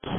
So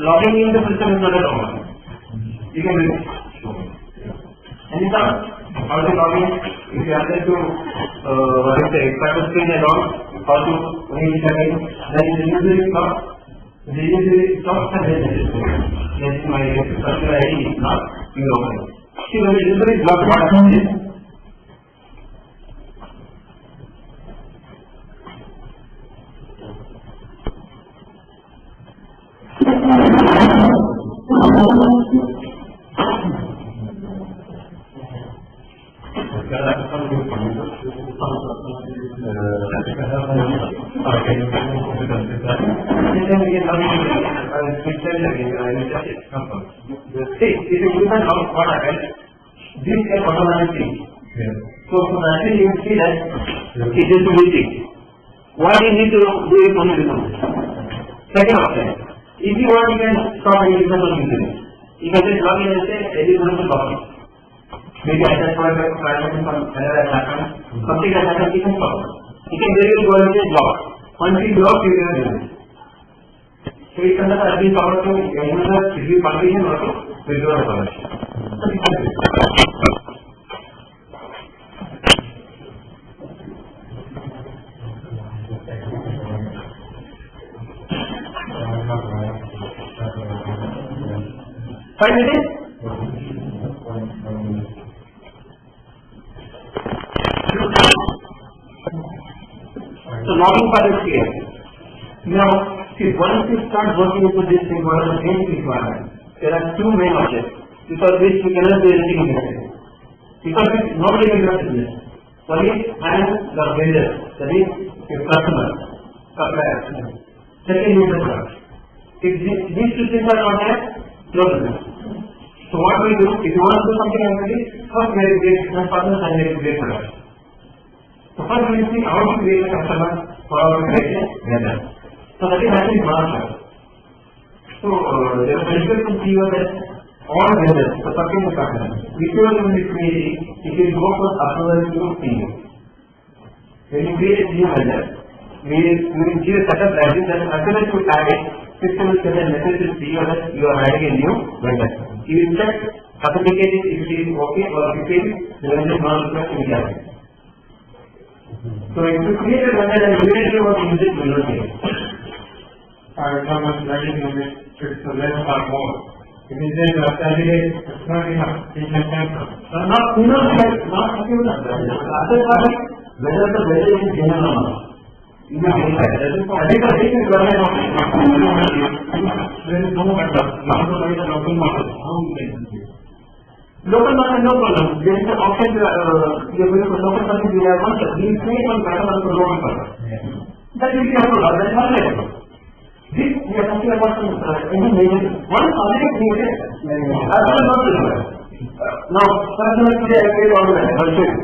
logging in the system is not a problem. You can do it. Anytime, how to log in? If you are there to expert screen and all, how to read it again, then the user is not. The user is not suggested. Yes, my customer ID is not logged. See, when the user is logged, what happens? See, if you do that, what happens? This can automatically. So naturally you see that it is waiting. What you need to do is only this one. Second option. If you want, you can stop any business on internet. You can just log in and say, it is going to log in. Maybe I just want to try something from another account. Something that happens, you can stop. You can directly go and say log. Once you log, you will do it. So it's another service also, user review permission also will do a permission. Find it? So logging part is clear. Now, see, once you start working with this environment, any requirement, there are two main objects because which we cannot do anything in this. Because nobody will do business. One is I am the vendor, that is your customer, supplier. Second is the product. If these two things are not there, no business. So what we do, if you want to do something already, first we have to create business partners and we have to create products. So first we see how to create a customer for our creation vendor. So that is actually one part. So there is a benefit to see that all vendors, the second partner, whichever you will be creating, it will go for approval to CEO. When you create a new vendor, we will give a set of values and as soon as you add it, system will send a message to CEO that you are adding a new vendor. You will check, authenticate it if it is okay or if it is, the vendor is not required to be added. So if you create a vendor and immediately what you use it will not change. How much learning you should learn or more. If you say the candidate is not enough, you can cancel. Not enough, not enough. Otherwise, whether the value is general or not. You can decide. I think the thing is learning of there is no matter. Now to write a local market. How you can do it? Local market, no problem. There is an option, you have a local market, we have one, we create one pattern for local market. That will be a problem. That is not available. This we are talking about any major one already created. That will not be required. Now, personally, I pay all that. That's it.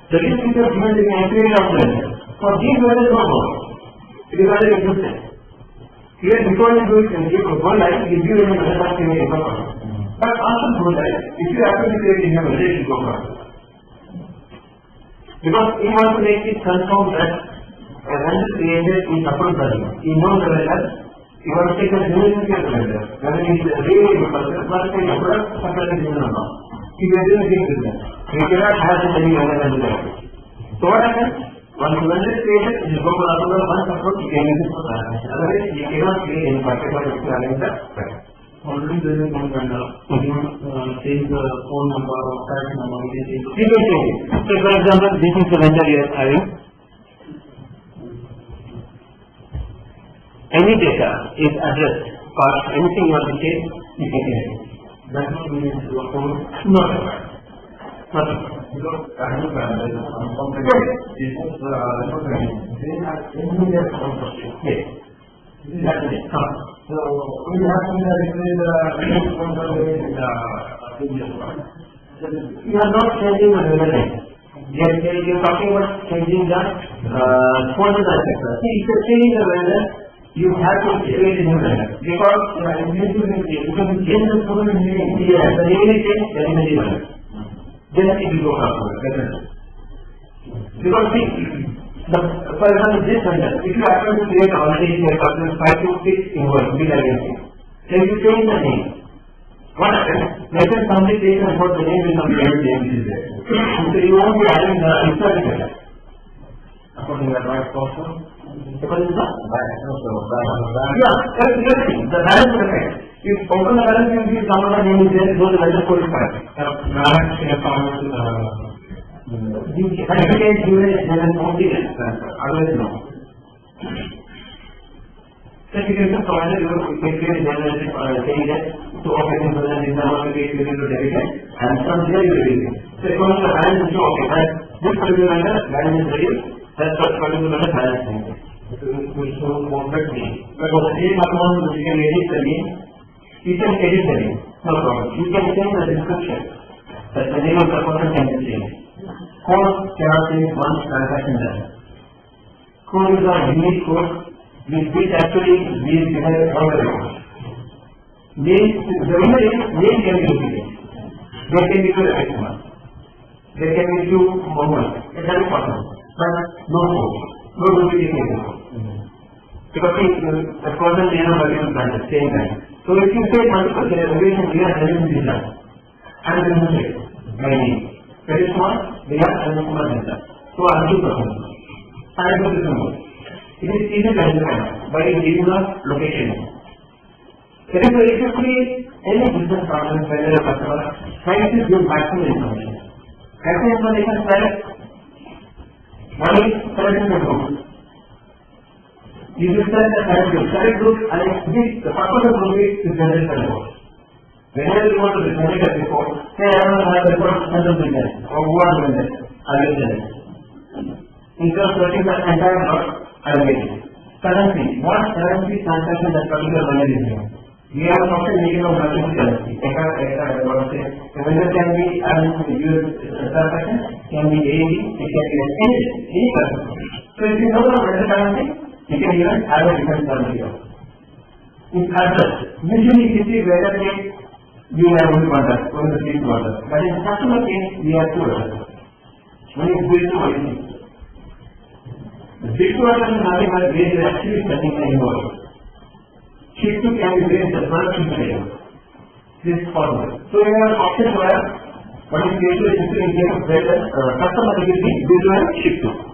The reason is given in the entry of the for these values no more. It is already existed. Here, before you do it and give one life, you give them another thing in the but after good life, if you actually create in your relation to God. Because he wants to make it confirm that a value created is upon value. He knows the value. He wants to take a genuinity of the value. Whether he is a really good person, but say a product separately given or not. He will do the business. He cannot have it any other than the value. So what happens? Once the value is created, it is go for another once approach, you can use it for transaction. Otherwise, you cannot create any packet or if you are in the value. Already there is one vendor. Change the phone number or fax number. You can change it. So for example, this is the vendor you are having. Any data is addressed for anything you want to change, you can change it. That not means your phone. No. Because I have some company. This is they have immediate contact. Yes. That's it. So we have to replace the previous one. You are not changing the relevance. You are talking about changing the phone number. See, if you are changing the vendor, you have to create a new vendor. Because you can change the phone name. Yes, the name is changed, then the new vendor. Then it will go up. Because see, for example, this vendor, if you actually create already a 5 to 6 invoice, bill against it, then you change the name. What happens? Let us somebody takes and put the name in the name which is there. So you won't be adding the insert vendor. According to the right person. Because it's not. Yeah, that's the thing. The balance is effect. If open the balance, you see some other name is there, so the vendor code is correct. Balance in account to the certificate given is there is only transfer, otherwise no. Certificate is provided, you can create saying that to open in the number to create within the debit and from there you release it. So according to the balance is okay, but this particular vendor, balance is reduced, that particular vendor balance is reduced. which shows perfect name. But for the same account, you can edit the name, you can edit the name, no problem. You can change the description, that the name of the person can be changed. Code cannot change once transaction done. Code is a unique code which actually is behind all the records. Name, the reason is name can be duplicated. There can be two customers. There can be two moments. It can be possible. But no code. No duplication. Because the person name of multiple branches, same time. So if you say multiple, there is a relation we are having this line. And then you say, my name. Very small, they are unequal data. So I have 2%. I have to do it is easy to understand by giving a location. That is why if you create any business problem for a customer, try to give maximum information. Maximum information is that one is correct group. You will send the correct group and the purpose of group is generate the report. Whenever you want to generate a report, say I want to have a report of 100 million or 1 million, I will generate. Instead of searching the entire lot, I will get it. Currency, what currency transaction that particular vendor is doing? We have an option making of multiple currency. The vendor can be US transaction, can be AED, it can be any currency. So if you know the vendor currency, you can even have a different currency. In address, usually if you see vendor name, we have only one address, only the same address. But in customer case, we have 2 addresses. One is built to origin. The big address is nothing but where you are actually sending the invoice. Sheet 2 can be raised the production value. This is possible. So we have an option where what is going to is in case of where the customer will be built to sheet 2.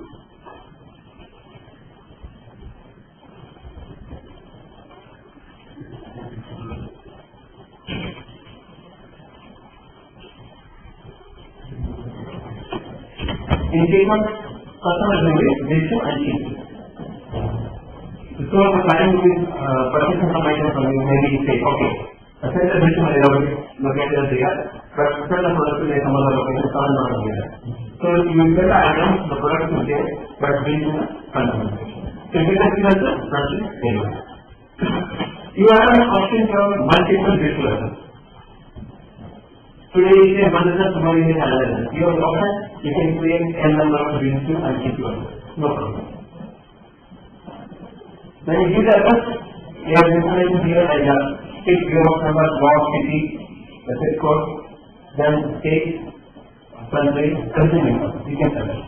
In case of customer delivery, ratio and sheet. So the client will purchasing some item from you, maybe say, okay, send the bill to my located there, but send the product to some other location, not here. So you send the item, the product is there, but bill to the customer. Significance is expression failure. You have an option for multiple visualizers. Today you say one result, tomorrow you say another result. You have an option, you can create n number of visuals and keep your result. No problem. When you give the effort, you have information here and you take your number, walk, city, the zip code, then state, country, continue. You can tell us.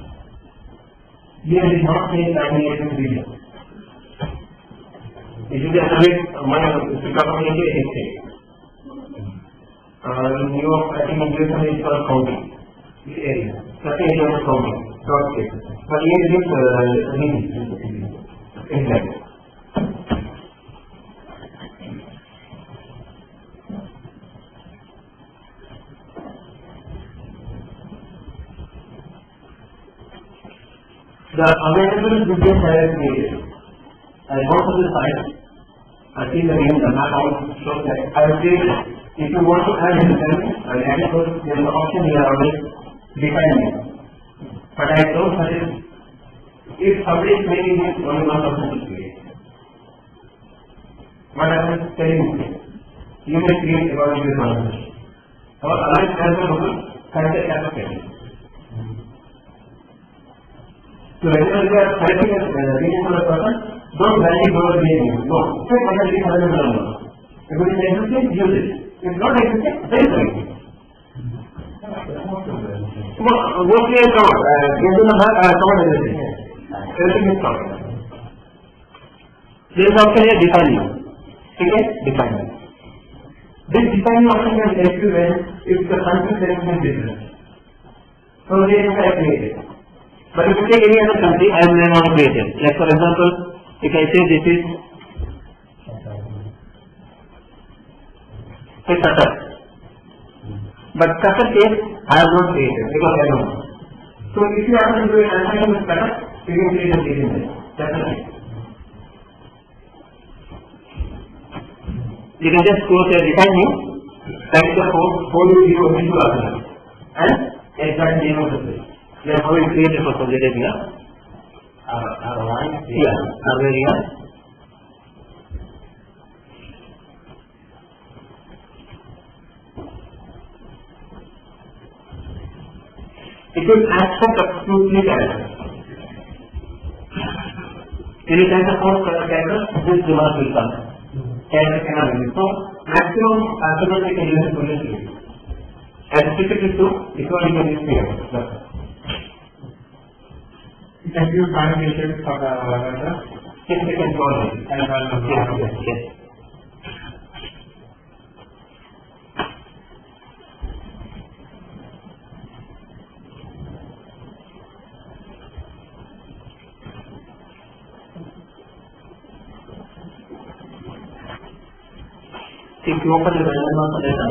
Here it is not saying 1988 region. It should be a subject, government India is state. New York, I think India is called county, the area. Nothing is called county, not state. But here it is region. Exactly. The available business I have created. I go to the site, I see the name, the map out, shows that I have created. If you want to add anything, I add it, there is an option here always defining it. But I don't suggest, if somebody is making it, only one person will create. What I was telling you, you may create about your conversation. Or otherwise, as a rule, consider as a creation. So whenever you are typing a reading for a person, don't value your name. No. Say what are these other numbers. If it is existing, use it. If not existing, then try it. Mostly I count. Give them a count everything. Everything is counted. There is option here defining. Okay? Defining. This defining option can help you when if the country selection is different. So here I created. But if you take any other country, I am not created. Like for example, if I say this is Qatar. But Qatar case, I have not created because I don't know. So if you have to do an transaction with Qatar, you can create a region there. That's it. You can just go there, define name, type the code will be going to other and exact name of the place. Then how we create it for Saudi Arabia? Yeah, Arabia. It will accept up to 3 characters. Any kind of characters, this remark will come. Character cannot be. So, maximum alphabet we can use it only 3. As specific to, if you can use 3. Can you find it for the letter? Yes, we can solve it. Yes. If you open the random data,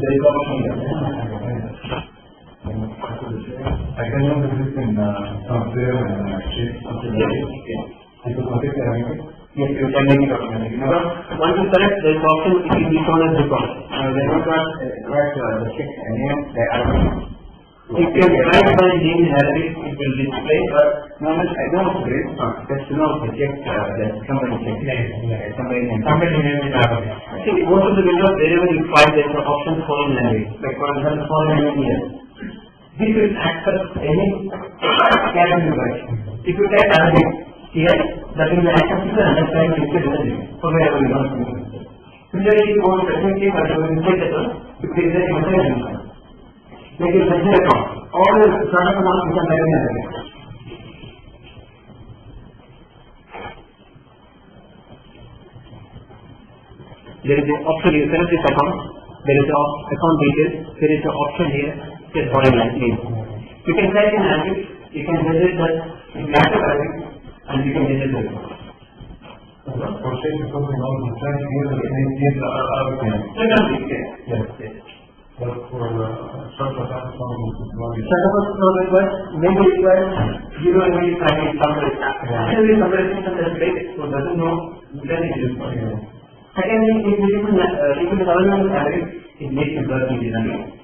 there is option here. I can know this in software and shape. Yes, you can make it automatic. Once you select, there is option it will be shown as record. When you got check name, if you write by name in Arabic, it will display, but normally I don't know it, just to know the check, that somebody check. Somebody name in Arabic. See, most of the windows, wherever you find there is an option foreign language. Like for example, foreign language here. This will accept any category word. If you type Arabic here, that will be accepted and understand for wherever you want to. Similarly, if you want to present it, but you will insert it, you create a message. Make a message account. All the product amounts you can type in Arabic. There is an option, you select this account, there is an account details, there is an option here. Just foreign language. You can type in Arabic, you can visit the matter Arabic, and you can visit the For shape is something else, you try to use the Arabic. Yes. But for structure of maybe requires 0 and maybe practice somewhere. Actually, somewhere is the basic, so doesn't know, then it is for you. Secondly, if it is available in Arabic, it makes it work in Arabic.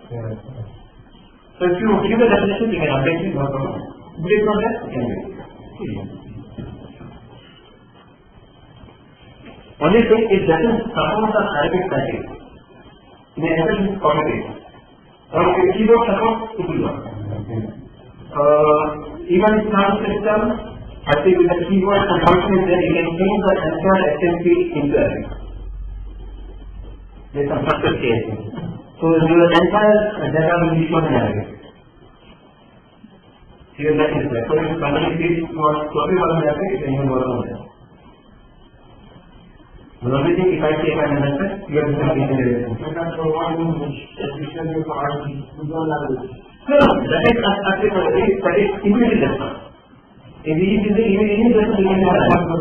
So if you give a definition, you can update it, no problem. If not that, you can do it. Only thing, it doesn't support the Arabic package. They have to copy it. Or if keyboard support, it will work. Even in sound system, I think with the keyboard and function is there, you can change the entire SMP into Arabic. There is some structure change. So your entire data will be shown in Arabic. Here that is there. So if finally it was totally one in Arabic, then you will work on that. The only thing, if I say if I understand, you have to have in Arabic. So that's for one especially for Google language. No, that is immediately that's not. If it is immediately that's not, you can have that.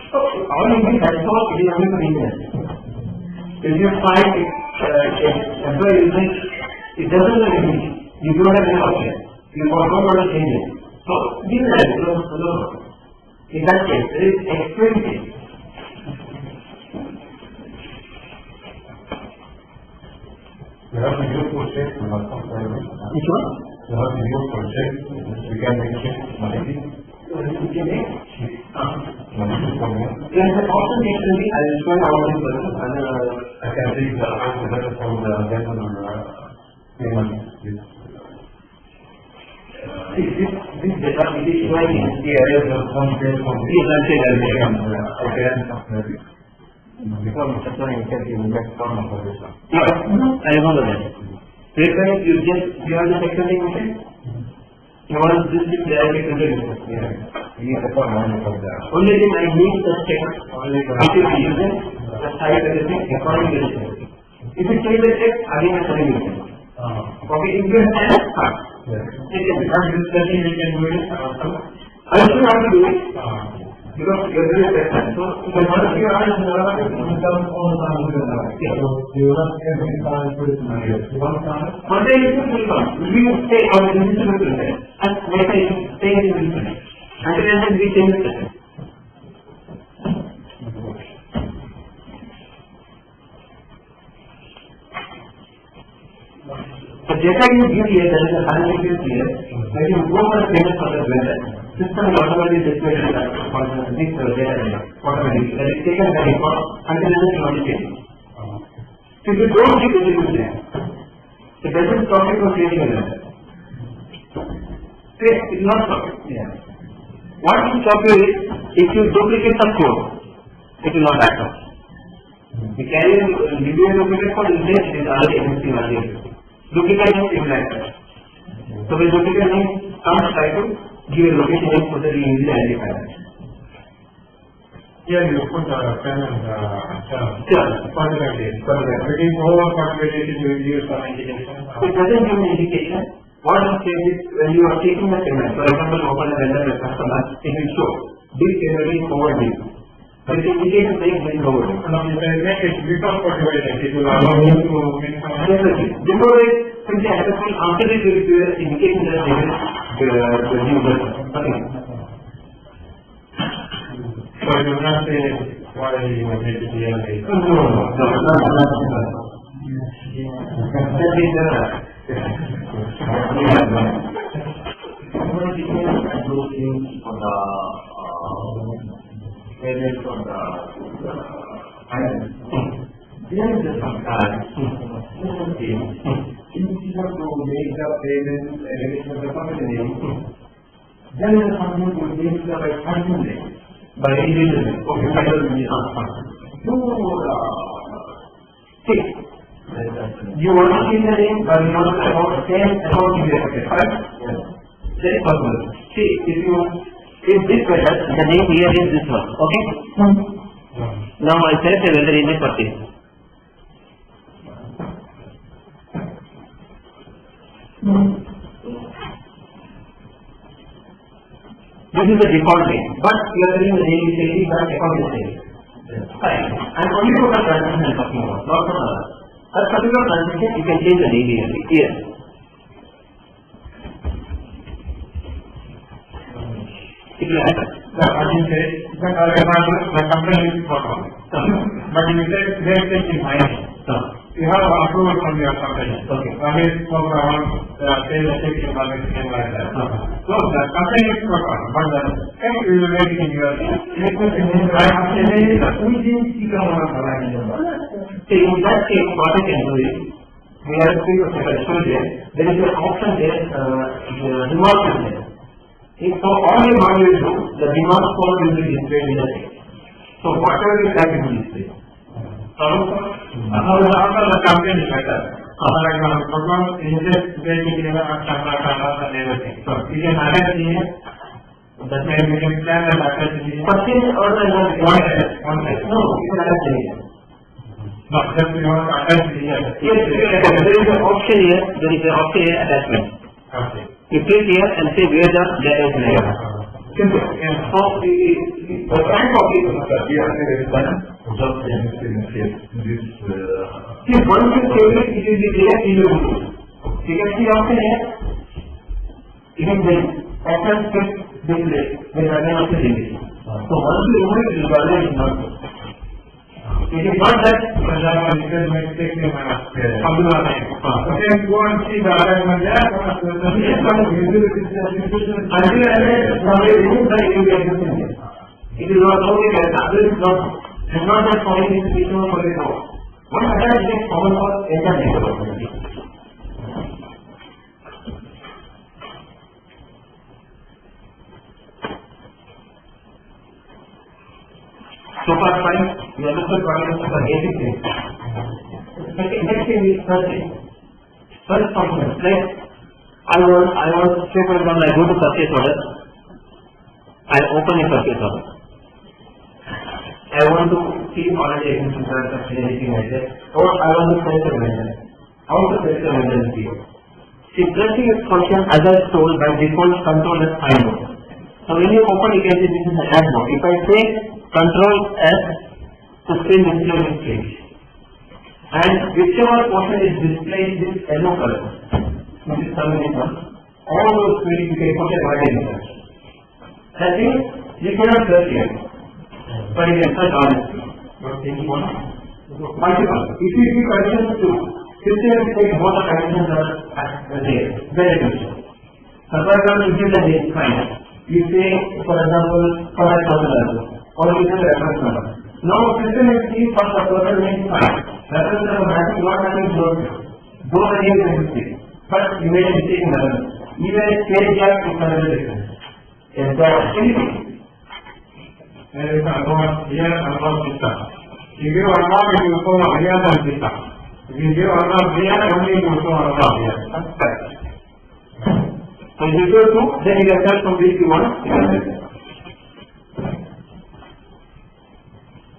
All English has not, it is only for English. If you find employee using, it doesn't have English. You don't have any option. You don't want to change it. So, these are no. In that case, there is experience. You have to use project to not compare with. Which one? You have to use project, you can make it money. There is an option actually, I will show you how it works. I can take the answer from the general payment. This data is showing The areas of compare from the before Mr. Tony said you will get form of this one. Yeah, I remember that. Where you are just extending it? You want this to be directly printed? Yeah. You need the form only for the. Only thing I need the check. Only for. If you use it, the site everything according to the check. If you change the check, again I send you. Okay, if you have fine. Yes. I'm discussing we can do it also. I still have to do it. Because you are doing it better. So, So what if you are in the term all the time with that? So you will not every time put it in my head. One time. one day you should come. We will stay on the instrument there. And later you stay in the instrument. Until then we change the system. The data you give here, there is a financial here. When you go for a payment for the vendor, system will automatically display the data for this data automatically. That is taken the record until then you only change. If you don't give it, it will change. It doesn't stop you from changing the data. It will not stop you. Yeah. What will stop you is, if you duplicate the code, it will not act up. You carry a duplicate code, it is already existing earlier. Duplicate name is like that. So when duplicate name comes, try to give a location name so that you easily identify that. Here you put the pen and the Sure. permanently. If it is over permanently, you will use some indication. It doesn't give an indication. What it says is when you are taking the payment, for example, open a vendor with customer, it will show bill payment is overdue. But the indication saying bill is overdue. Now if I make it before 45 days, it will allow you to make some. Definitely. Before it, simply happens, after it will be an indication that the new bill. Nothing. So you will not say why you will make it here late. No. That is Payment for the finance. There is a sometimes. If you have to make the payment for the company, then the company will make the function name. by individual. Okay, I will be see, you want to change the name, but you want to about the same account you have, right? Yes. That is possible. See, if this vendor, the name here is this one, okay? Now I select a vendor in the purchase. This is the default name, but you are saying the name is changing, but account is changing. Fine. And only for the transaction I am talking about, not for others. At particular transaction, you can change the name here. It will happen. I can say that the company is for all. But you say they are taking my name. you have approval from your company. Okay. That is for around sales restriction or anything like that. So the company is proper, but the check you will make in your See, in that case, what I can do is, we have to figure out there is an option there, remark is there. So all you want to do, the remark code will be displayed in the text. So whatever you type in display. How the company is better. For example, program is just basically and everything. So you can add here, that may we can plan and attach here. Purchase order is One side. no, you can add here. No, just you want to attach here. Yes, there is an option here, attachment. Okay. You click here and say where the data is layer. Simple. So the time of it is done. See, once you save it, it will be there in your book. You can see option here. Even then, option script display, then again option delete. So once you remove it, it is already not. It is not that, For example, it will make take you computer time. Okay, go and see the attachment there. until somebody removes that, it will be existing here. It is not only that, other is not, it's not that following this issue for the now. One attach is common for entire network. So far fine, we understood what is the basic thing. Next thing is searching. First function, like I want, say for example, I go to purchase order, I open a purchase order. I want to see already existing transaction, anything like that, or I want to search a vendor. How to search a vendor is here. See, pressing its function as I told by default control is I mode. So when you open, you can see this is an add mode. If I say control S, the screen display will change. And whichever portion is displayed this yellow color, which is terminal one, all those fields you can put a word in search. That means you cannot search here, but you can search honestly. Multiple. If you give conditions to, system will take both the conditions are there, very good. So for example, you give the date, fine. You say, for example, $5,000. Or you can reference number. Now system is see first the total name fine. Reference number matching what happens those are names existing. But you made a mistake in reference. Even a stage gap is another difference. Is that anything? There is here unlock system. You give unlock, it will show here than system. If you give unlock here, only it will show unlock here. That's correct. So if you go to, then you can search from this you want.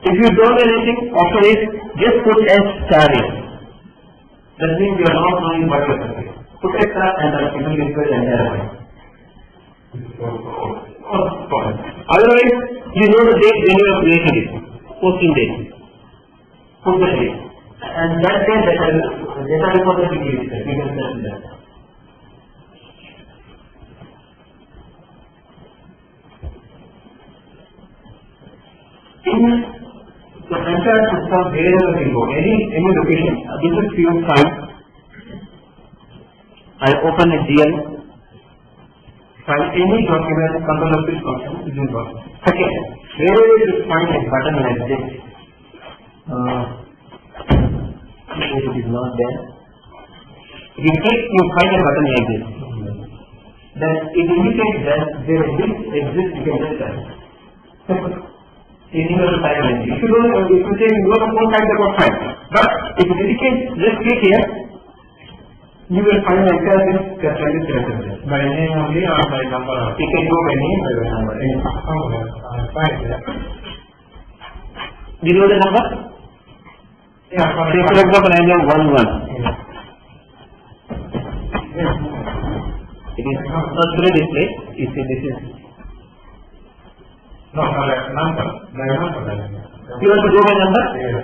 If you don't do anything, option is just put S star here. That means you are not knowing what you are doing. Put S star and then it will display the entire line. Otherwise, you know the date when you are creating it. Posting date. Put the date. And that day data report will be displayed. You can search that. In the entire system, wherever we go, any location, this is field file. I open a GL file, any document, control of this function, it will work. Second, wherever you find a button like this, it is not there. If you click, you find a button like this. Then it indicates that there exists, you can just type. In your time. If you don't, if you say you don't know type, that was fine. But if it indicates, just click here, you will find the entire thing captured references. By name only or by number? You can go by name or by number. Fine. Do you know the number? Yeah, say for example, I have 11. Yes. It is not display. You see this is. No, number. You want to go by number? Yes.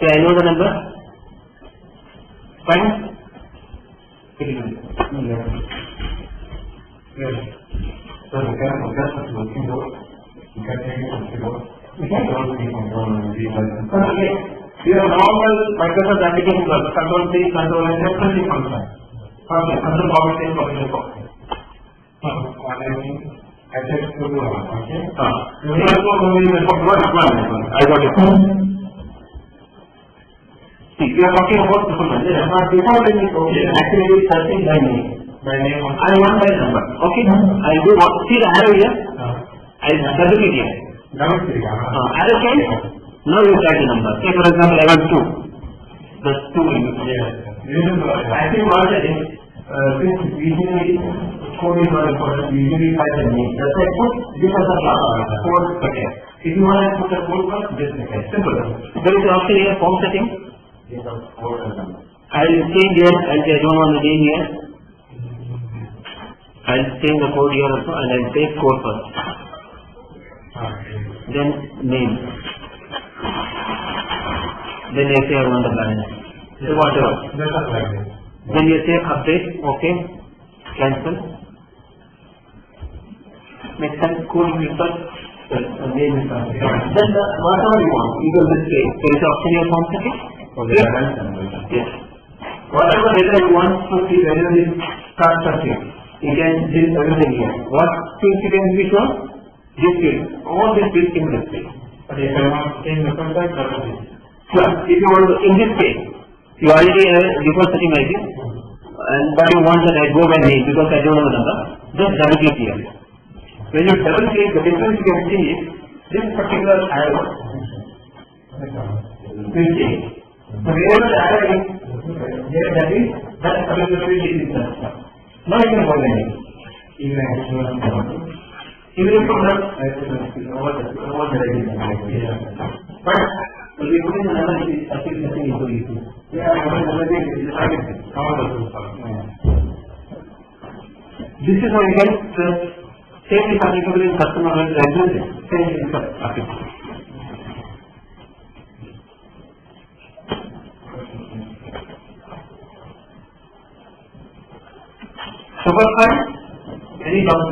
Okay, I know the number. Fine. It is. Yes. So you can progress to the keyboard. You can take it to the keyboard. You can go to the control and the Okay. Your normal Microsoft application work, control C, control S, separately function. Okay, control copy paste, copy paste, copy paste. Access to the okay. I got it. See, we are talking about different. Before when we actually searching by name. By name. I want by number. Okay. I do what? See the arrow here. I double it here. Arrow came. Now you try the number. Say for example, I want 2. That's 2 in I think what that is, since usually code is not important, usually by the name. That's why I put this as a code packet. If you want to put a code first, this packet. Simple. There is an option here, form setting. I will change here, and I don't want the name here. I will change the code here also, and I will take code first. Then name. Then I say I want the balance. So whatever. Then you say update, okay, cancel. Next time code you first, name is then whatever you want, you can just say, there is an option here form setting. Yes. Whatever data you want to see, whether it starts searching, you can do everything here. What things you can be shown? This field. All these fields in this field. But if I want to change the contact, if you want to, in this case, you already have a default setting ID, but you want that I go by name because I don't know the number, just double click here. When you double click, the difference you can see is this particular arrow will change. So wherever the arrow is, that is, that particular field is the stuff. Now you can go by name. Even if you not, what the ID is. But if you put in another setting into it. This is how you can same is applicable in customer and everything. Same is applicable. Super fine. Any doubts?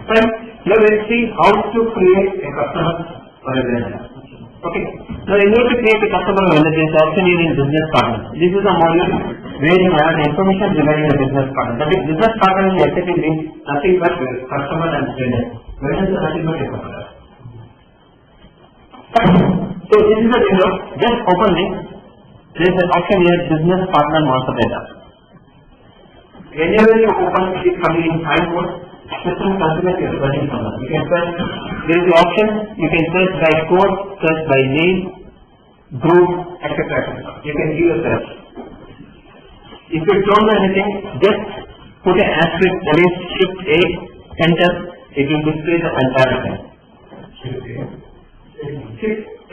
Fine. Now we will see how to create a customer or a vendor. Okay. Now in order to create a customer or vendor, there is option here in business partner. This is a module where you have information regarding the business partner. That is, business partner in SAP means nothing but customer and vendor. Vendor is nothing but a customer. So this is the window. Just open it. There is an option here, business partner master data. Whenever you open it, is coming in time mode. System calculate your running number. You can search, there is the option, you can search by code, search by name, group, etc. You can give a search. If you don't know anything, just put an asterisk, that is shift A, enter, it will display the entire thing. Shift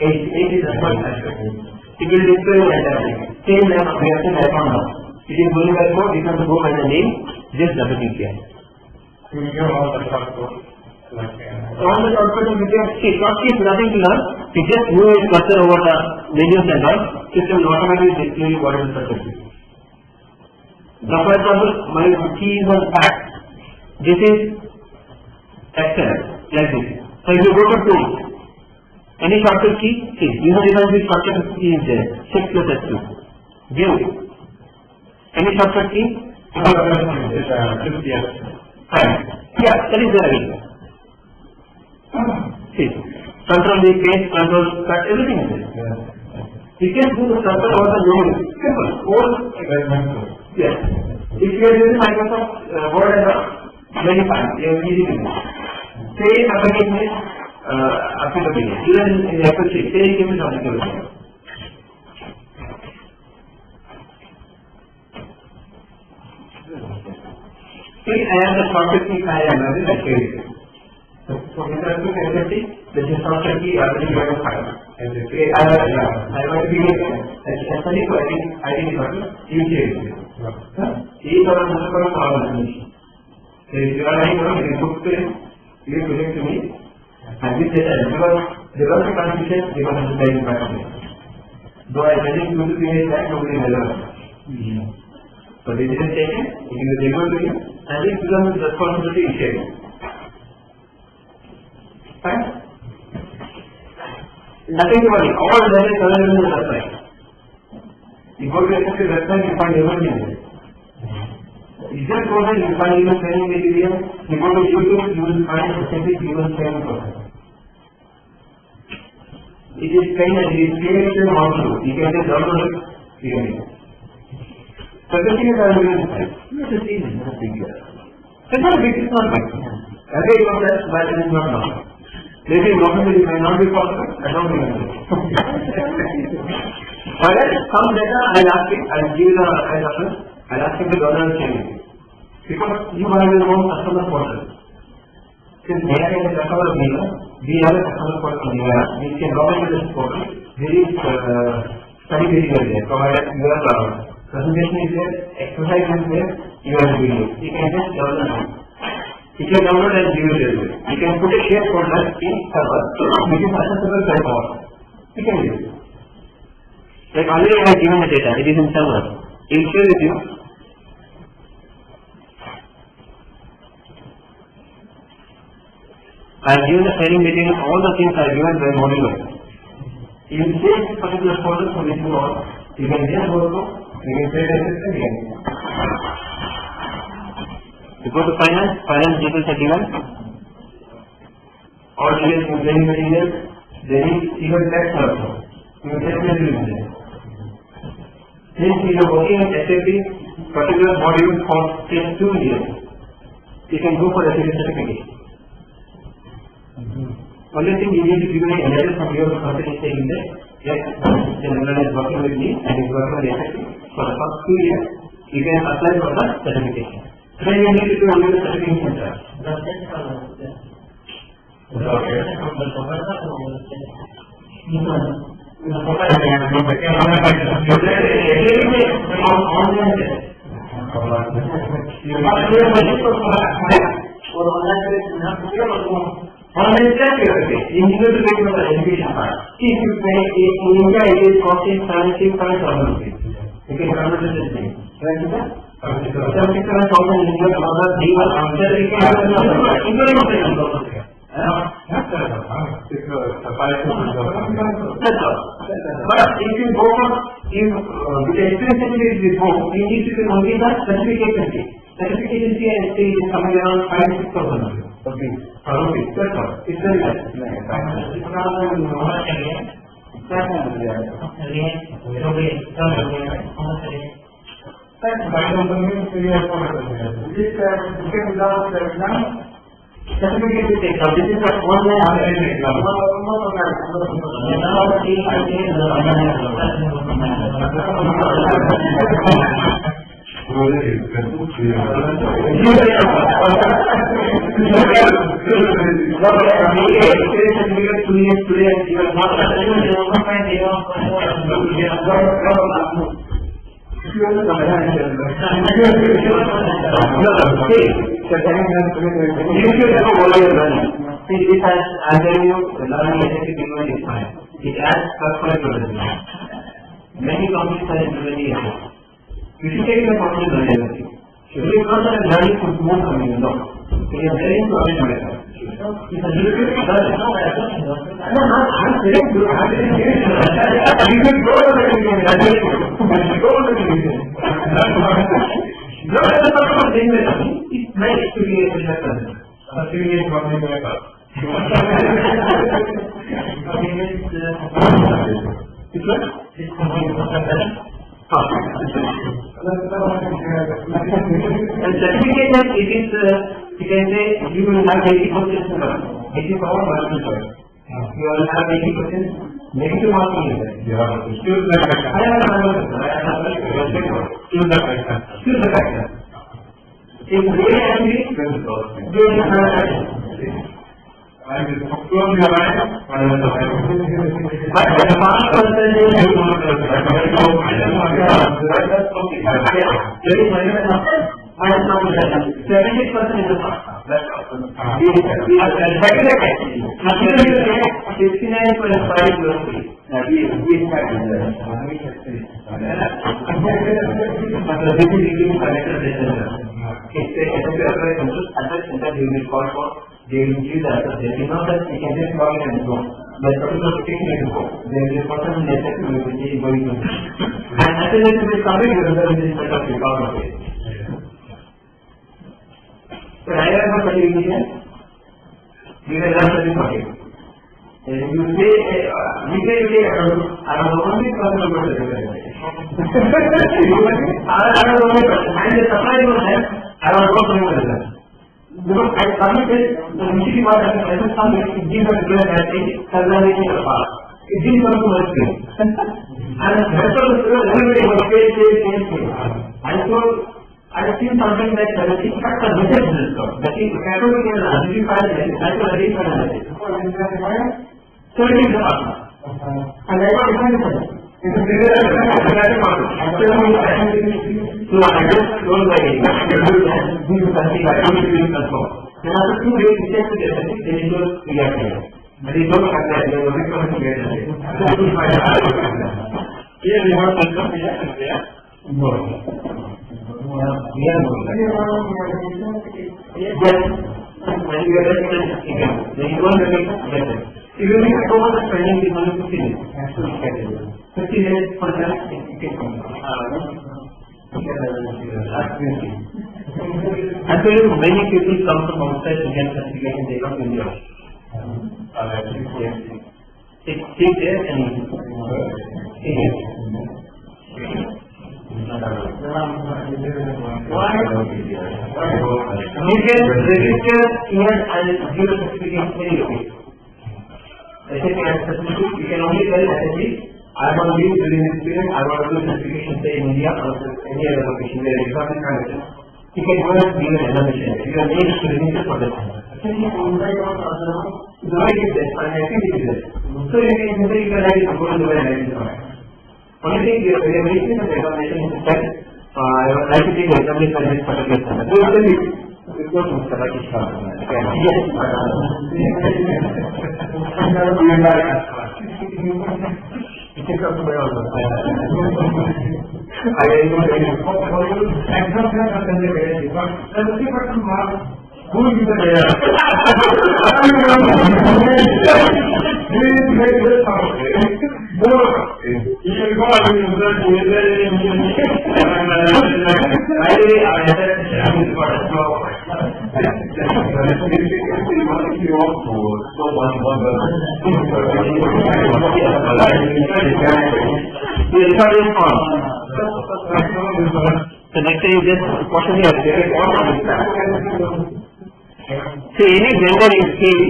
A is the first asterisk. It will display the entire thing. Same name, we have to write on now. It is going by code, you have to go by the name, just double click here. you give all the shortcut. All the shortcut you can see, shortcut is nothing to learn. You just move your cursor over the menus and all, system will automatically display you what is the shortcut. Now for example, my key is on back. This is Excel, like this. So if you go to tools, any shortcut key, see, user defines shortcut key is there, shift plus S2. View. Any shortcut key? Fine. Yeah, that is there again. See, control the paste, control cut, everything is there. You can do the cursor over the menu. Simple. All. Yes. If you are using Microsoft Word and very fine, you are easy to do. Same application is applicable. Even in the Excel sheet, same is applicable. See, I have the shortcut key I am having a query. So with respect to SAP, the shortcut key already you have a file. I want to be identified, you change it. These are the number of our information. So if you are writing down, you put it, you present to me, and this data, because there was a confusion, they were understanding back of it. Though I send it to the PH back, nobody will ever. So this is taken, it is able to you, and this becomes responsibility sharing. Fine? Nothing to worry. All that is available in the website. You go to the website, you find everything there. You just go there, you find even training material. You go to YouTube, you will find specific even training process. It is trained and it is created also. You can just download it, you can make it. So everything is available in the site. It's just easy, it's not big deal. It's not big, it's not big. Every one that it is not normal. Maybe normally it may not be possible, I don't remember. Alright, some data I'll ask him, I'll give the reference, I'll ask him to download and change it. Because you have your own customer portal. Since they are in the customer data, we have a customer portal here, we can log into this portal, there is study material there, provided your presentation is there, exercise is there, you have a video. You can just download it. You can download and view it everywhere. You can put a shared folder in server, which is accessible by all. You can use it. Like already I have given the data, it is in server. It will share with you. I have given the training material, all the things are given by modular. You will save this particular folder for this all. You can just go to, you can save the system again. You go to finance details are given. All details in training material, there is even text also. You can definitely use it. Since you are working on SAP, particular module for say 2 years, you can go for SAP certification. Only thing you need to give an letter from your company saying that, yes, the Nimran is working with me and is working on SAP for the first 2 years, you can apply for the certification. Then you need to do only the certification charge. Online test you need to make the education part. If you pay in India, it is costing 76,000 rupees. You can convert it to this thing. Right, sir? 77,000 Indian dollars, they were after the including of the number. That's all. But if you go for, with the experience is before, you need to do only the certification fee. Certification fee and stay is coming around 5,000 to 6,000 rupees. That's all. It's very less. Certificate to take out. This is an online exam. Many companies are implementing it. You should take the company learning. If you are not learning to move coming along, so you are very important. It's a little bit of that. No, I'm saying you have to do it. You can go to the no, that's not what I'm saying. It's nice to be able to happen. Affiliate company maker. It's what? It's company maker. And certification, it is, you can say, you will have 80% it is all multiple choice. You will have 80% negative marking in there. You have to choose the factor. Choose the factor. Choose the factor. If they agree, then it's all. They will have a factor. I will confirm your right, but the past percentage is not the minus number 70% is the past. That's all. We are 69.5 closely. We started there. But the basic is collected data. If they enter the address center, you will call for they will give the address. They will not that you can just log in and go. The particular application will go. There is a person in the system who will be going to. And after that, it will come in, the result is set up record of it. So I have a particular you will learn something for you. And you say, we say, I am only person about the result. I am only person. And the supply was there, I was not doing the result. Because I submitted the Michigan Water and I submitted it gives us the result as a conservation of power. It didn't come to my screen. And the rest of the students, everybody was same. I have seen something like that, it cuts the message result. That is, if I don't get an identified message, I will identify the message. So it is the partner. And I got defined for it. It is bigger than the partner. So I just told my this is something I don't really control. Then after 2 days, we check the message, then it goes reactive. But it don't have that, they will recover to get it. That is my here we have control reaction there. No. We are yes, when you are then you want to get better. If you think so much training is only 15 minutes, actually 15 minutes for that, you can come. Actually, many people come from outside to get certification, they come to India. Stay there and you can register here and give a certificate very okay. You can only tell SSC, I want to give during this period, I want to do certification say in India or any other location where example condition. You can go and give an examination. You are made to register for that. The right is there, and I think it is there. So you can say you can write it, go to the web and write it. Only thing the evaluation of the examination is that I would like to take the examination on this particular standard. So you go to Mr. Rakesh Shah. Yes. It is also very well. I will go to you. Who is the player? The next thing is just question here. See, any gender is key.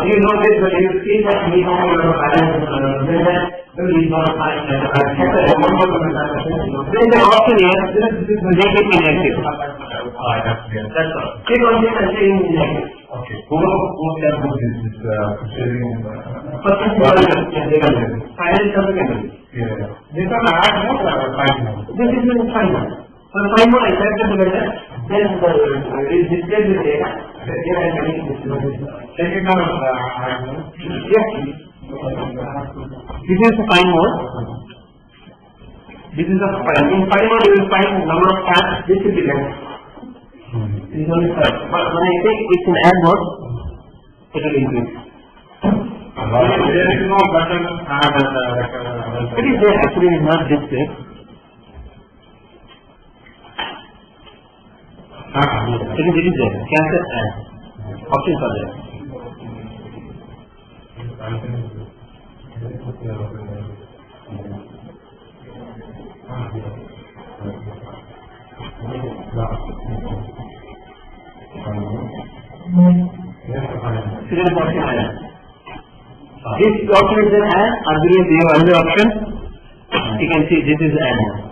You know this, but you see that we have a balance. Then the option here, make it inactive. That's all. Click on this and say inactive. Okay. Who can do this? This one add more or find more? This is in find more. So find more, I type it together. Then it is displayed with data. Here I am getting this. Check it out. Yes. This is the find more. This is the find. In find more, you will find number of tabs. This will be less. This is only first. But when I take it's in add mode, it will increase. There is no button add. It is there, actually it is not displayed. It is there. Cancel add. Options are there. This option is there and otherwise you have another option. You can see this is add mode.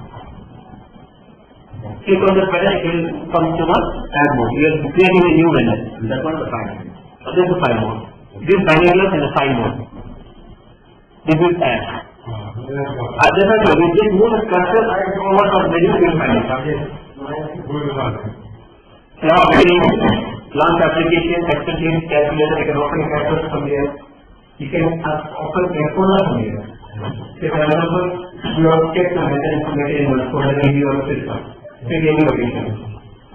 Click on the panel, it will come to the add mode. You are creating a new menu. That's not the file. This is the file mode. This is binaries and the file mode. This is add. Therefore, we just move the cursor over from menu to file. Launch application, extension, calculator, you can open a calculator from here. You can open a folder from here. Say for example, you have kept the method information in one folder in your system. maybe any location.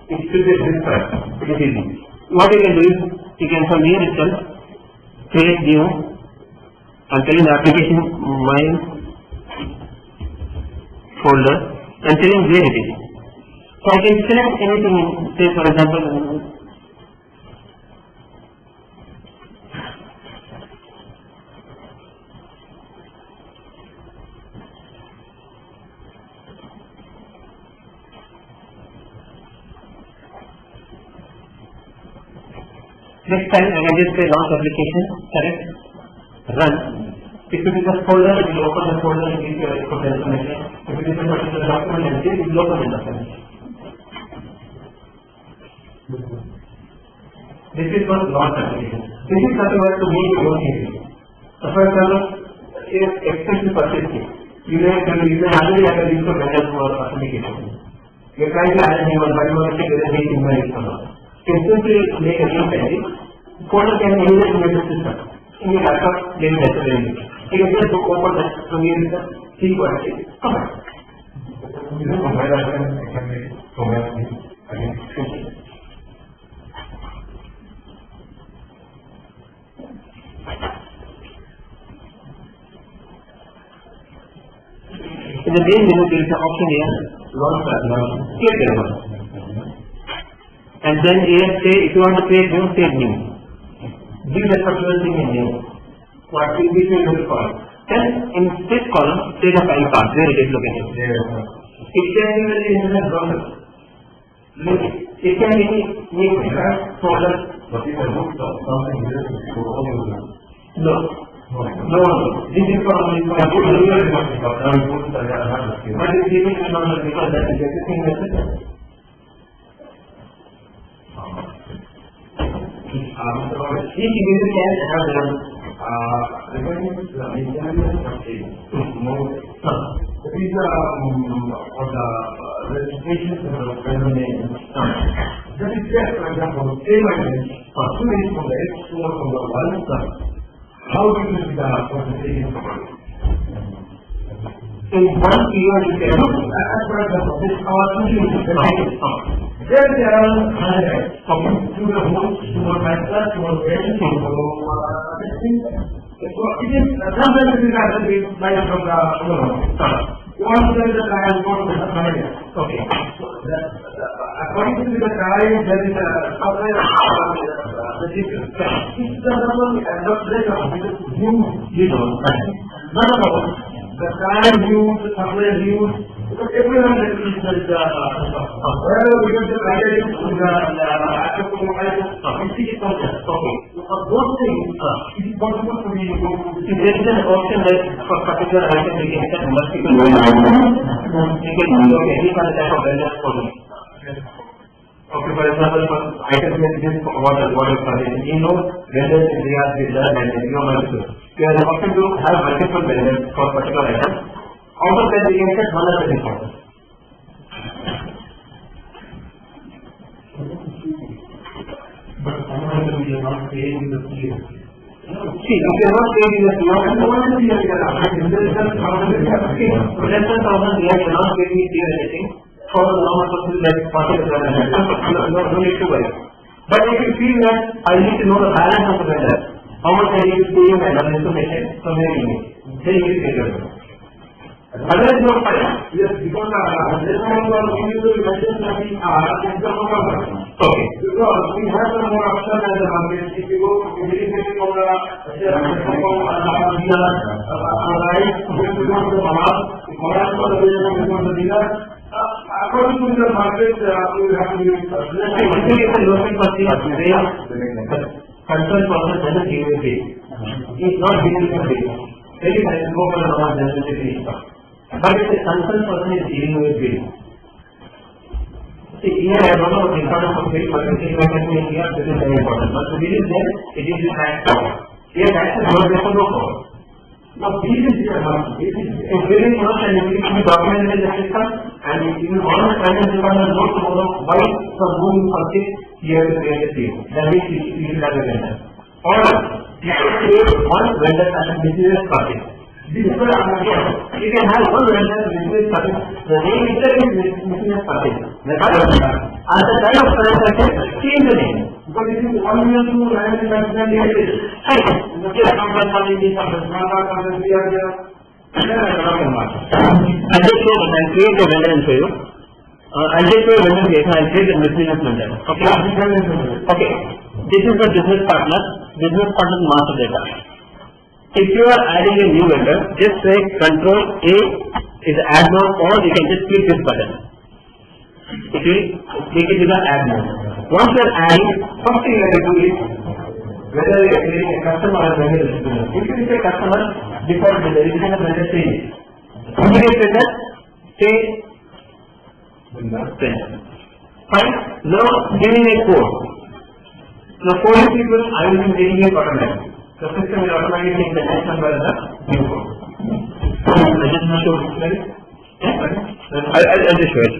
It should be this first. It is easy. What you can do is, you can from here itself create new. I'm telling the application my folder and telling where it is. So I can select anything in, say for example, next time I can just say launch application, correct, run. If it is a folder, it will open the folder and give you a information. If it is a particular document, it will open the document. This is what launch application. This is nothing but to make your own thing. So for example, if expensive purchase kit, you may already have a list of vendors for authentication. You are trying to add a new one, but you want to check whether they can buy it or not. You can simply make a new entry. Folder can be anywhere in your system. In your laptop, they will necessarily. You can just open that from here and see what it is. Come on. In the main menu, there is an option here, launch application. Click that one. And then here say, if you want to create new, save new. Give that particular thing in new. What will be your call? Then in this column, say the file path, where it is located. It can be in the internet browser. It can be new folder. But if I look at something here, it's for all of them. No. No. This is for only for I put a little bit of stuff. Now you put it there, I have to see. but it's even not because that is everything necessary. Each user can have their own. Regarding the maintenance of the these are for the registration for the vendor name. That is just, for example, same identity, two names from the X, two from the Y. How do you do the presentation for it? In one period, you can As for example, this our two there are 100 from to the host, to the master, to the patient, to the so it is sometimes it is actually by from the once there is a trial go to the supplier. okay. According to the trial, there is a supplier the difference. This is the number and the later because you know none of us the trial views, the supplier views, because everyone is wherever we get the idea to the for those things, it is possible to be If there is an option that for particular item we can set multiple items, we can do any kind of type of vendor for them. Okay, for example, for items like this, water service, you know, vendors in Riyadh, Bidar, and you know multiple. We have the option to have multiple vendors for particular items. Out of that, we can set one of the defaults. But somehow we are not paying the fee. See, if you are not paying in the CR, then what is the CR? Less than 1,000 riyal cannot pay me CR anything. For the normal person like 40 no need to worry. But if you feel that I need to know the balance of the vendor, how much I need to pay you and information from your email, then you will pay your bill. Otherwise, no fine. yes, because this time we are going to mention that we are Okay. because we have some more options in the market. If you go immediately from the according to the market, we have to use concerned person doesn't give a bill. He is not giving a bill. Very nice, go for the normal necessity. But if the concerned person is giving a bill, see, here I don't know the importance of bill, but if you can in here, this is very important. But the bill is there, it is the tax power. Here tax is not there for no power. Now bill is here, if bill is not and it will be documented in the system, and if you want the finance department not to know why for whom you purchase, you have to create a bill. That means you should have a vendor. Or you should create one vendor as a business purchase. You can have one vendor business purchase. The name itself is business purchase. At the time of transaction, change the name. Because it is 1 year to 9 years. I'll just show and create the vendor and show you. I'll just show you vendor creation. I'll create a business vendor. Okay. Okay. This is the business partner master data. If you are adding a new vendor, just say Control A is add mode, or you can just click this button. It will take it to the add mode. Once you are adding, First thing that I do is whether you are creating a customer or vendor distributor. if you is a customer, default vendor, you can have vendor change. Immediate vendor, say fine. Now giving a code. Now code is equal, I will be taking it automatically. The system will automatically take the next number as a new code. I just show it. I'll just show it.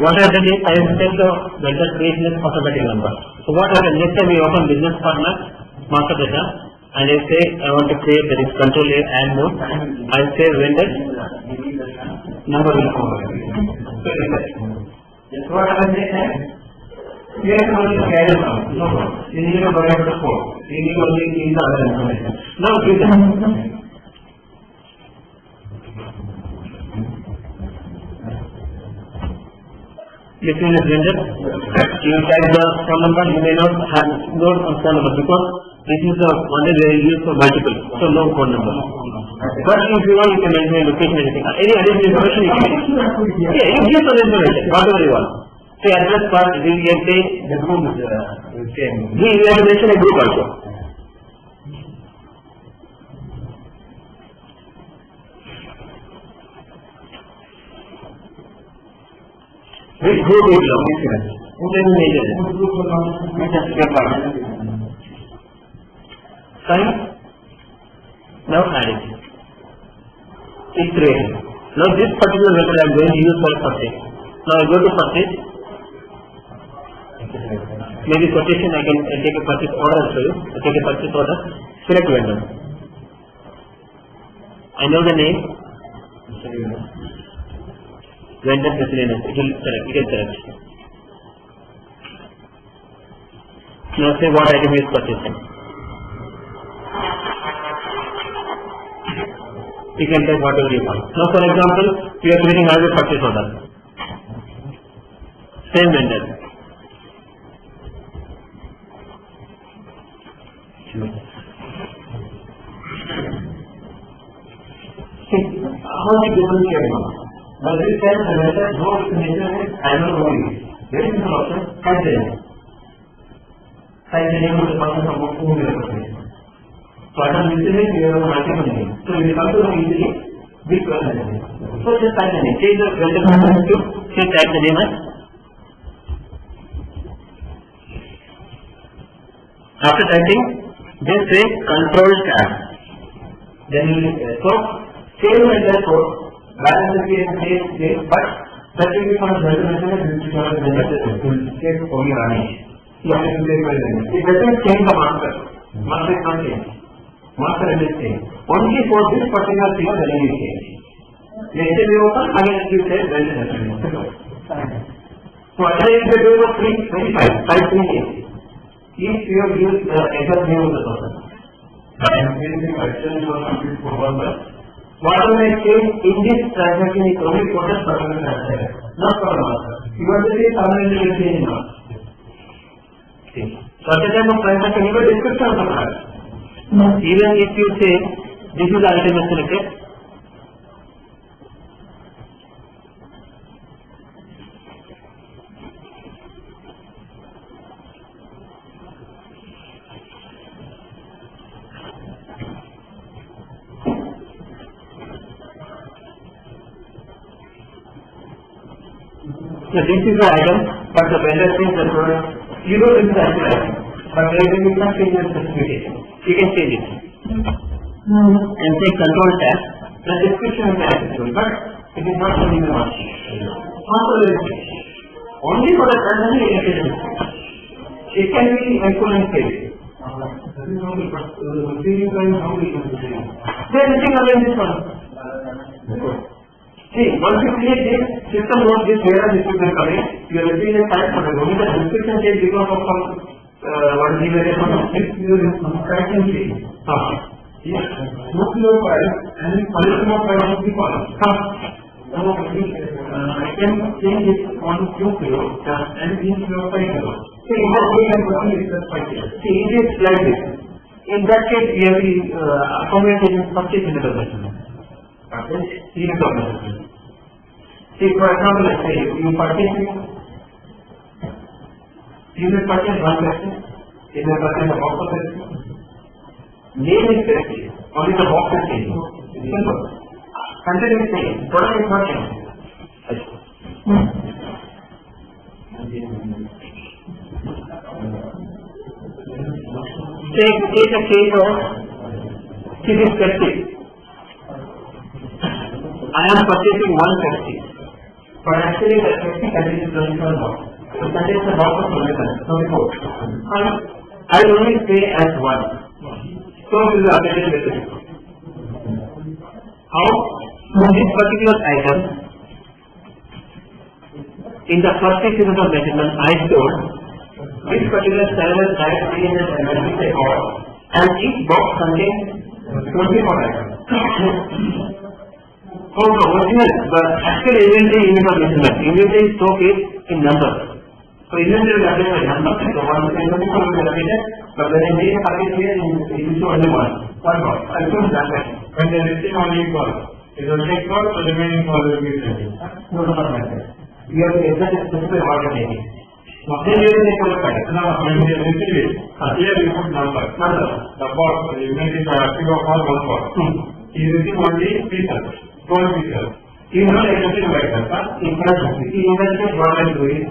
What I have done is I have set the vendor creation as automatic number. So what happens next time we open business partner master data and I say I want to create that is Control A and mode. I say vendor number will come. That's what happens next time. Here is only carry on. No, you need to go back to the code. You need only in the other information. Now do that. Between the vendor, you type the phone number, you may not have no phone number because this is the one that they use for multiple, so no phone number. But if you want, you can mention location, anything. Any additional information you can. Yeah, you give some information, whatever you want. Say address part, you can say the group is same. You have to mention a group also. Which group is long? Fine. Now add it. It's created. Now this particular method I am going to use for purchase. Now I go to purchase. Maybe quotation I can take a purchase order for you. I take a purchase order. Select vendor. I know the name. Vendor miscellaneous. It will select. It is select. Now say what item is purchasing. You can take whatever you want. Now for example, we are creating another purchase order. Same vendor. See, how do you differentiate now? Now this time the vendor knows the nature is annual only. There is an option, type the name. Type the name of the person from whom you are purchasing. So I am miscellaneous, you have multiple names. So you come to know easily which one is the name. So just type the name. Change the vendor to just type the name as. After typing, just say Control Tab. Then you will so same vendor code, balance is same, but That will be for a state only running. It doesn't change the master. Master is not change. Master is change. Only for this particular thing the name is change. Let's say we open, again you say there is nothing. So otherwise they do the 325, 538. If you have used the exact name of the person. Whatever I change in this transaction is only for the particular transaction, not for the master. You want to say permanently you change now. So at the time of transaction, you have a description of the product. Even if you say this is the item selected, so this is the item, but the vendor says that you know this is the item, but you can't change the specification. You can change it. And take control tab, the description is the item, but it is not showing the mark. Only for the transaction it is. It can be equivalent page. There is nothing other than this one. See, once you create this, system knows this where this will be coming, you are receiving a type for the only the description change because of some what is the correction change. Yes. Nuclear file and polymer file of the file. I can change it on nuclear and in your file. See, in that way I can only access file. See, it is like this. In that case, we have the accommodation purchase in the transaction. Okay, see, for example, let's say you will purchase one person, you will purchase a box of it. Name is correct, only the box is changing. Simple. Content is same, product is not changing. Take a case of this Pepsi. I am purchasing one Pepsi, but actually the Pepsi contains 24 box. It contains a box of 24. I will only pay as one. So we will update it with it. How? This particular item, in the first section of the measurement, I told this particular server type is and each box contains 24 items. So the original, the actual inventory unit of measurement, inventory stock is in numbers. So inventory is updated by numbers. So one will be updated, but when I make a package here, it will show only one box. I will that way. When they receive only call, it will take call, so the remaining call will be ready. No, not like that. You have to exactly specify what you are taking. Then you will take a look at it. Now, when they receive it, here you put number. The box, the inventory figure of all one box. You receive only pieces. You know exactly like that. In fact, what I do is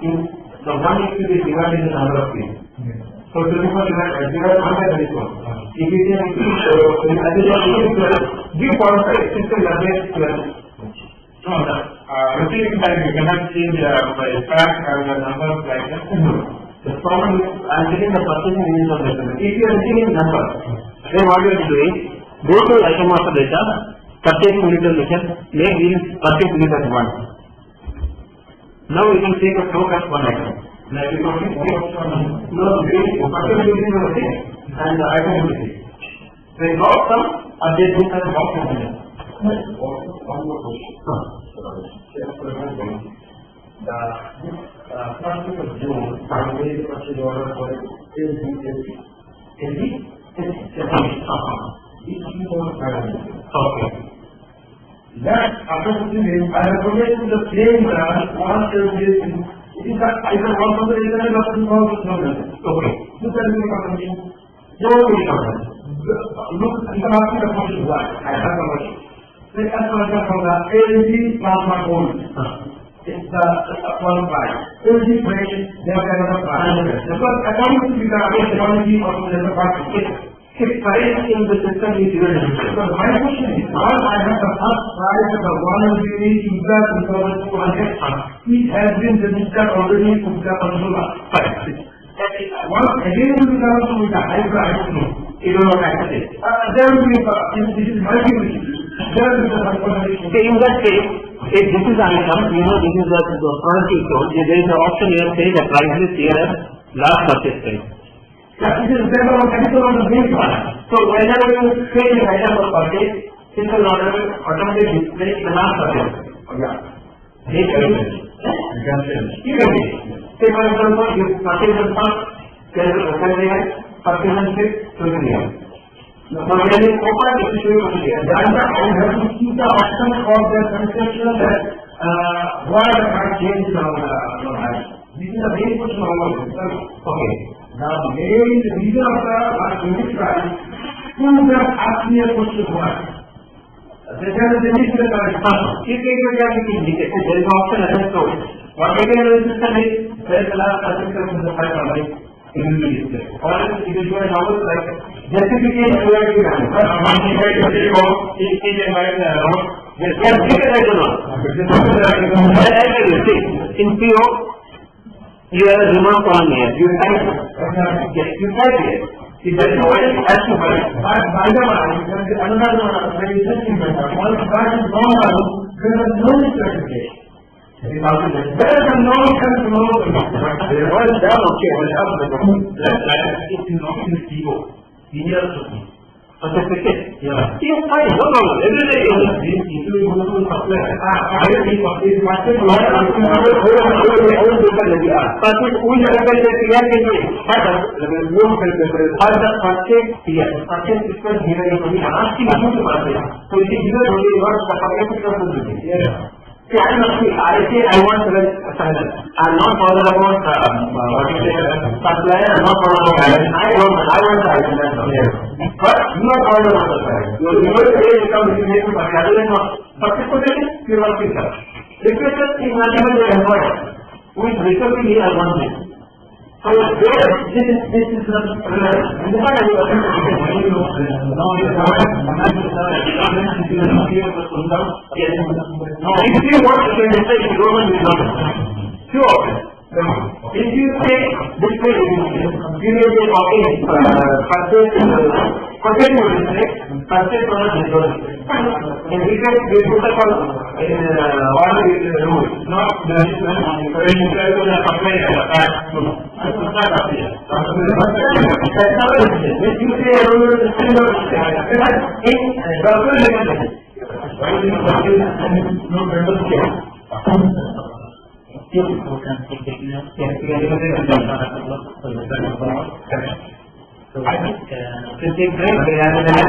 the one is to be divided into number of pieces. So 24 divided one by 24. If you say give forward system address 12. No, receiving time you cannot change by fact or the numbers like that. The problem is I am getting the purchasing unit of measurement. If you are receiving number, then what you have to do is go to item master data, purchasing unit of measurement, make this purchase unit as 1. Now we can take a stock as one item. Like you can see, no, purchase unit is okay and the item is okay. When box comes, update this as a box component. One more question. The first week of June, I made the purchase order for LG. Okay. That after purchasing, I have forgotten the same one service. It is that I can also the internet of the Okay. Look at the company. No, Look at the question why. I have a question. The answer from the LG plasma gold. It's the one price. LG price, they have another price. Because according to the quality of the market, if price in the system is very difficult. So my question is, all I have the first price of the voluntary Ibda 2200, it has been registered already in Ibda Panchula. Once again we will come to the high price, You do not accept it. there will be, this is my view, there will be the confirmation. Okay, in that case, if this is item, this is the first code, there is an option here saying the price is here as last purchase price. This is based on capital on the base one. So whenever you say the item for purchase, simple order will automatically display the last purchase. You can see. Say for example, you purchase the first, there is a purchase and ship, so you can hear. So when you open it, you should be here. And I have to see the option of the conception that why the price change is on the price. This is the main question of our system. Okay. Now, the main reason of the unit price, who have asked me a question why? They tell us they need to If you can indicate, there is an option attached to it. What we can do is where the last purchase price is the price of it. It will be displayed. Or it will be a normal like justification where you can. Yes, I don't know. In PO, you have a remark on here. You type it. Yes, you type it. If there is no way, it has to be. But by the way, there is another very interesting matter. Once that is gone, there is no certification. There is no certification. Well done, okay, well done. If you not use PO, senior should Certificate? Yeah. Yes, fine, no problem. Every day you will see. if you go to supply, I will be complete. Purchase, who is available here can be. But the purchase here, purchase is for here only. Asking you to purchase. So it is here only what the purchase of the building. See, I am not, I say I want to silence. I am not bothered about what you say, supplier, I am not bothered about silence. I want silence. But you are bothered about the silence. You are going to pay income if you make to purchase. Other than not, purchase position, you are working sir. Requester is not even the employer. Who is requesting here as one thing. So this is not relevant. And the fact that you are going if you want to say you don't know, sure. If you say this way, you may say okay, purchase product and we can we put a call in order rule, not the when you try to apply if you say a rule in So I think to take break rather than